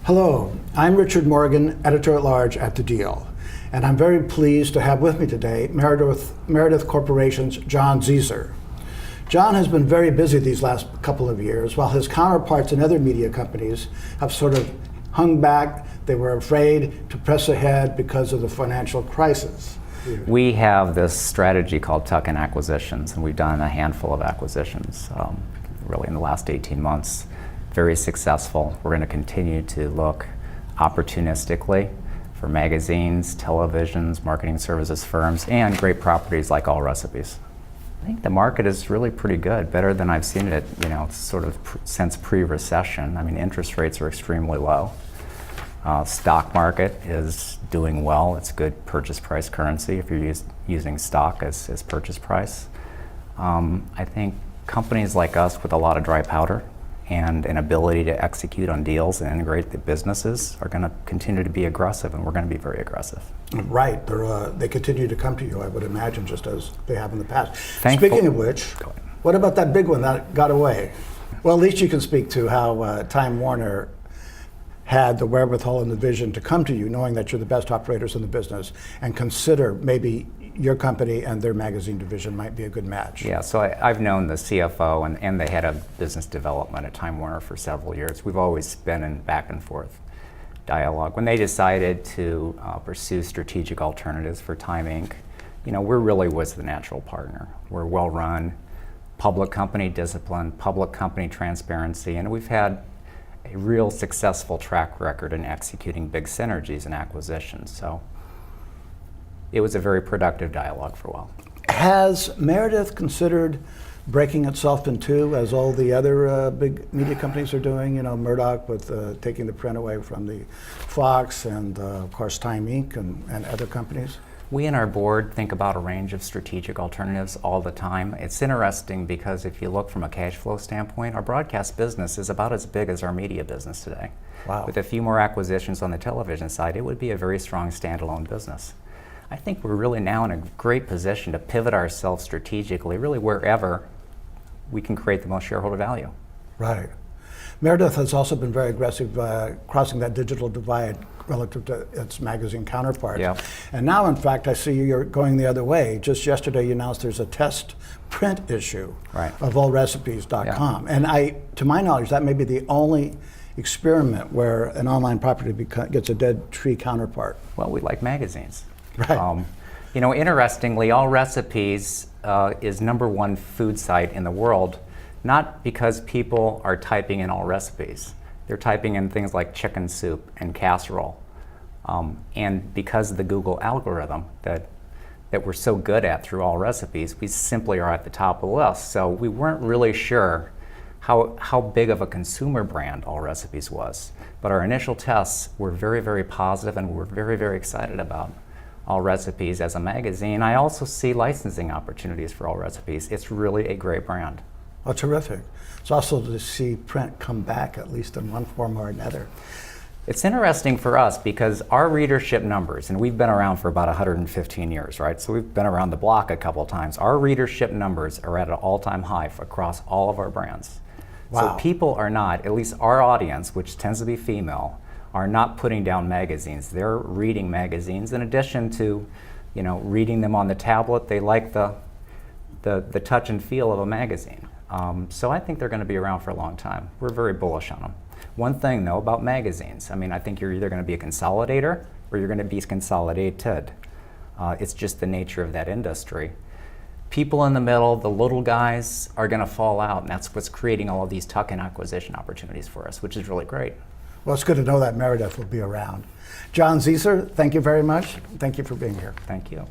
Hello, I'm Richard Morgan, Editor-at-Large at The Deal, and I'm very pleased to have with me today Meredith Corporation's John Zieser. John has been very busy these last couple of years, while his counterparts in other media companies have sort of hung back. They were afraid to press ahead because of the financial crisis. We have this strategy called tuck-in acquisitions, and we've done a handful of acquisitions really in the last 18 months. Very successful. We're going to continue to look opportunistically for magazines, televisions, marketing services firms, and great properties like Allrecipes. I think the market is really pretty good, better than I've seen it, sort of since pre-recession. I mean, interest rates are extremely low. Stock market is doing well. It's good purchase price currency if you're using stock as purchase price. I think companies like us with a lot of dry powder and an ability to execute on deals and integrate the businesses are going to continue to be aggressive, and we're going to be very aggressive. Right, they continue to come to you, I would imagine, just as they have in the past. Speaking of which, what about that big one that got away? Well, at least you can speak to how Time Warner had the wherewithal and the vision to come to you, knowing that you're the best operators in the business, and consider maybe your company and their magazine division might be a good match. Yeah, so I've known the CFO and the head of business development at Time Warner for several years. We've always been in back and forth dialogue. When they decided to pursue strategic alternatives for Time Inc., we're really was the natural partner. We're well run, public company discipline, public company transparency, and we've had a real successful track record in executing big synergies and acquisitions. So it was a very productive dialogue for a while. Has Meredith considered breaking itself in two, as all the other big media companies are doing? Murdoch with taking the print away from the Fox, and of course Time Inc. and other companies? We and our board think about a range of strategic alternatives all the time. It's interesting because if you look from a cash flow standpoint, our broadcast business is about as big as our media business today. Wow. With a few more acquisitions on the television side, it would be a very strong standalone business. I think we're really now in a great position to pivot ourselves strategically, really wherever we can create the most shareholder value. Right. Meredith has also been very aggressive crossing that digital divide relative to its magazine counterparts. Yeah. And now, in fact, I see you're going the other way. Just yesterday, you announced there's a test print issue of Allrecipes.com. Yeah. And to my knowledge, that may be the only experiment where an online property gets a dead tree counterpart. Well, we like magazines. Right. Interestingly, Allrecipes is #1 food site in the world, not because people are typing in Allrecipes. They're typing in things like chicken soup and casserole. And because of the Google algorithm that we're so good at through Allrecipes, we simply are at the top of the list. So we weren't really sure how big of a consumer brand Allrecipes was. But our initial tests were very, very positive, and we're very, very excited about Allrecipes as a magazine. I also see licensing opportunities for Allrecipes. It's really a great brand. Oh, terrific. It's also to see print come back, at least in one form or another. It's interesting for us because our readership numbers, and we've been around for about 115 years, right? So we've been around the block a couple of times. Our readership numbers are at an all-time high across all of our brands. Wow. So people are not, at least our audience, which tends to be female, are not putting down magazines. They're reading magazines in addition to, reading them on the tablet. They like the touch and feel of a magazine. So I think they're going to be around for a long time. We're very bullish on them. One thing, though, about magazines, I think you're either going to be a consolidator or you're going to be consolidated. It's just the nature of that industry. People in the middle, the little guys, are going to fall out, and that's what's creating all of these tuck-in acquisition opportunities for us, which is really great. Well, it's good to know that Meredith will be around. John Zieser, thank you very much. Thank you for being here. Thank you.